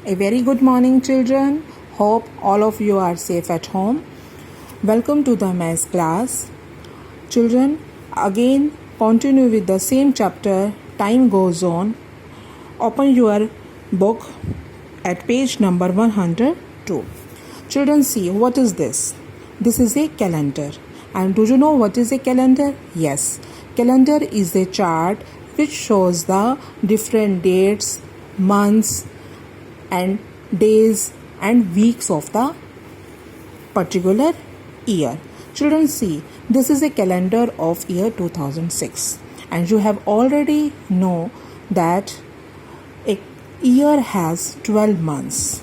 A very good morning, children. Hope all of you are safe at home. Welcome to the maths class. Children, again continue with the same chapter. Time goes on. Open your book at page number 102. Children, see what is this? This is a calendar. And do you know what is a calendar? Yes. Calendar is a chart which shows the different dates, months, and days and weeks of the particular year. Children, see, this is a calendar of year 2006, and you have already know that a year has 12 months: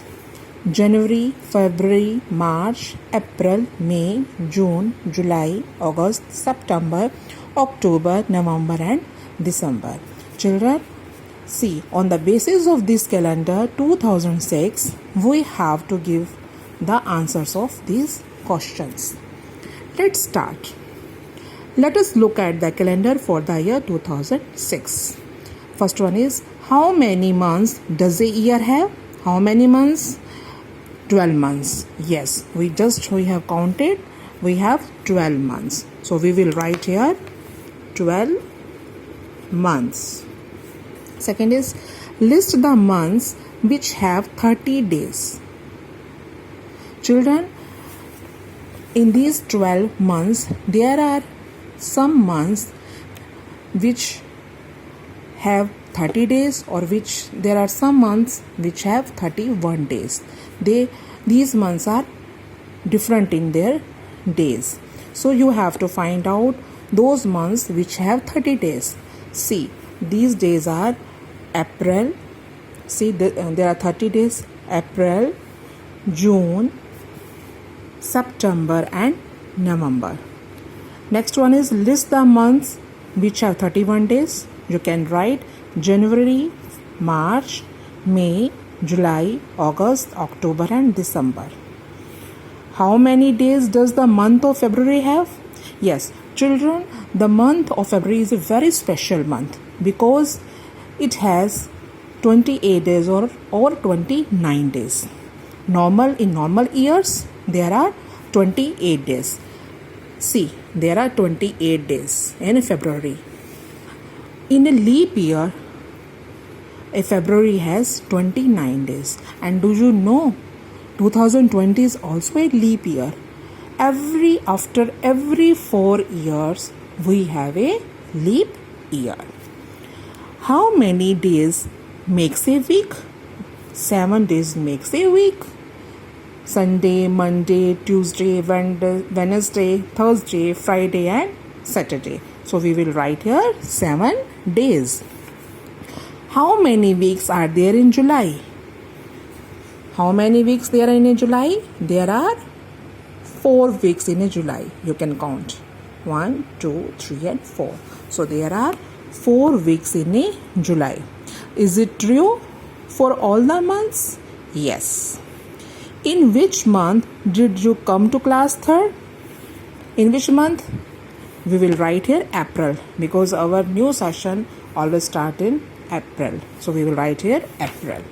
January, February, March, April, May, June, July, August, September, October, November and December. Children, see, on the basis of this calendar 2006, we have to give the answers of these questions. Let's start. Let us look at the calendar for the year 2006. First one is, how many months does a year have? How many months? 12 months. Yes, we have counted. We have 12 months. So we will write here 12 months. Second is, list the months which have 30 days. Children, in these 12 months, there are some months which have 30 days, or which there are some months which have 31 days. These months are different in their days. So you have to find out those months which have 30 days. See, these days are April. See, there are 30 days: April, June, September and November. Next one is, list the months which have 31 days. You can write January, March, May, July, August, October and December. How many days does the month of February have? Yes, children, the month of February is a very special month because it has 28 days or 29 days. In normal years, there are 28 days. See, there are 28 days in February. In a leap year, a February has 29 days. And do you know, 2020 is also a leap year. After every 4 years, we have a leap year. How many days makes a week? 7 days makes a week. Sunday, Monday, Tuesday, Wednesday, Thursday, Friday and Saturday. So we will write here 7 days. How many weeks are there in July? How many weeks there are in a July? There are 4 weeks in a July. You can count 1, 2, 3 and 4. So there are 4 weeks in a July. Is it true for all the months? Yes. In which month did you come to class 3rd? In which month? We will write here April, because our new session always start in April. So we will write here April.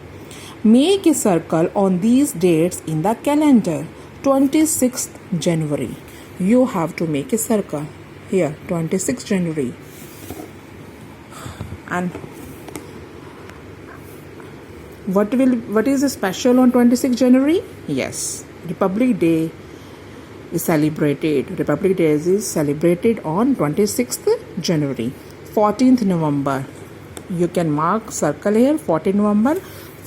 Make a circle on these dates in the calendar. 26th January. You have to make a circle here, 26th January. And what is special on 26th January? Yes, Republic Day is celebrated. Republic Day is celebrated on 26th January. 14th November. You can mark circle here, 14 November.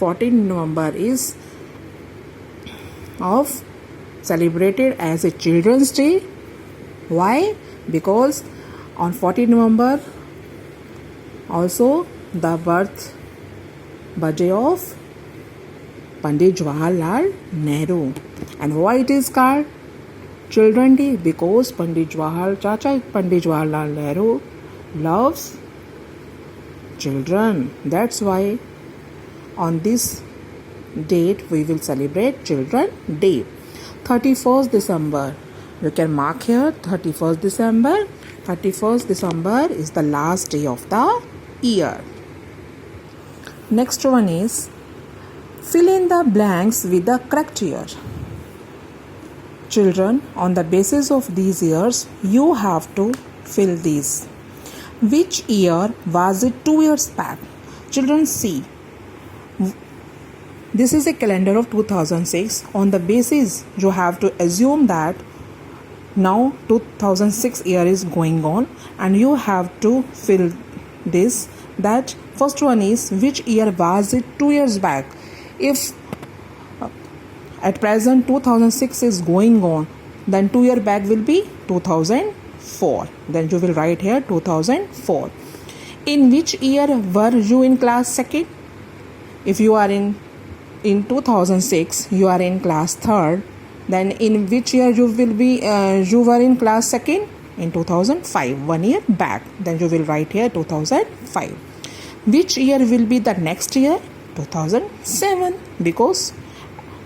14 November is celebrated as a Children's Day. Why? Because on 14 November also the birthday of Pandit Jawaharlal Nehru. And why it is called Children's Day? Because Chacha Pandit Jawaharlal Nehru loves children. That's why on this date we will celebrate Children's Day. 31st December. You can mark here 31st December. 31st December is the last day of the year. Next one is Fill in the blanks with the correct year. Children, on the basis of these years, you have to fill these. Which year was it 2 years back? Children, see. This is a calendar of 2006. On the basis, you have to assume that now 2006 year is going on and you have to fill this. That first one is, which year was it 2 years back? If at present 2006 is going on, then 2 year back will be 2004. Then you will write here 2004. In which year were you in class second? If you are in 2006 you are in class third, then in which year you were in class second? In 2005, 1 year back. Then you will write here 2005. Which year will be the next year? 2007, because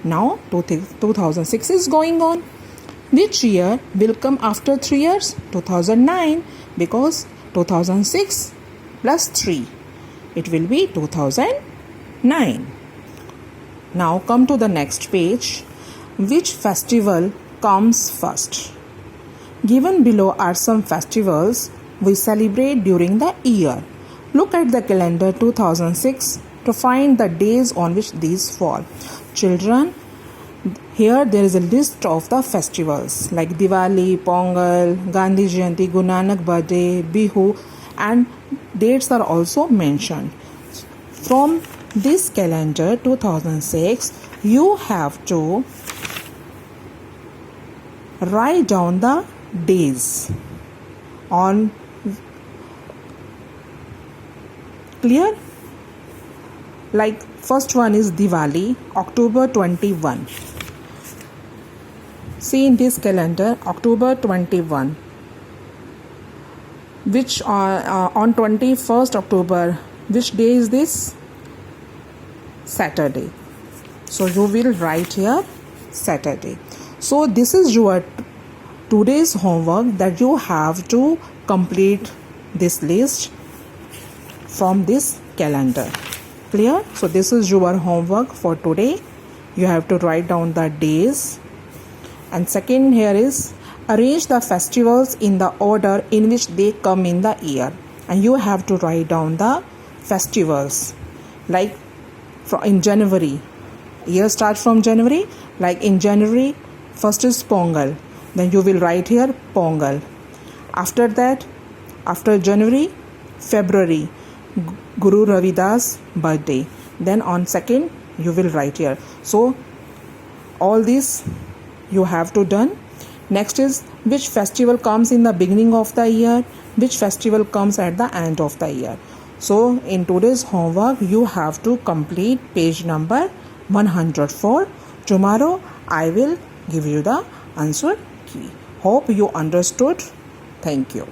now 2006 is going on. Which year will come after 3 years? 2009, because 2006 plus 3, it will be 2009. Now come to the next page. Which festival comes first? Given below are some festivals we celebrate during the year. Look at the calendar 2006 to find the days on which these fall. Children, here there is a list of the festivals like Diwali, Pongal, Gandhi Jayanti, Guru Nanak birthday, Bihu, and dates are also mentioned. From this calendar 2006, you have to write down the days on. Clear? Like first one is Diwali, October 21. See in this calendar, October 21. Which on 21st October, which day is this? Saturday. So you will write here Saturday. So this is your today's homework, that you have to complete this list from this calendar. Clear? So this is your homework for today. You have to write down the days. And second here is, arrange the festivals in the order in which they come in the year. And you have to write down the festivals. Like in January, year starts from January. Like in January, first is Pongal. Then you will write here Pongal. After that, after January, February, Guru Ravidas birthday. Then on second, you will write here. So all this you have to done. Next is, which festival comes in the beginning of the year, which festival comes at the end of the year. So in today's homework, you have to complete page number 104. Tomorrow I will give you the answer key. Hope you understood. Thank you.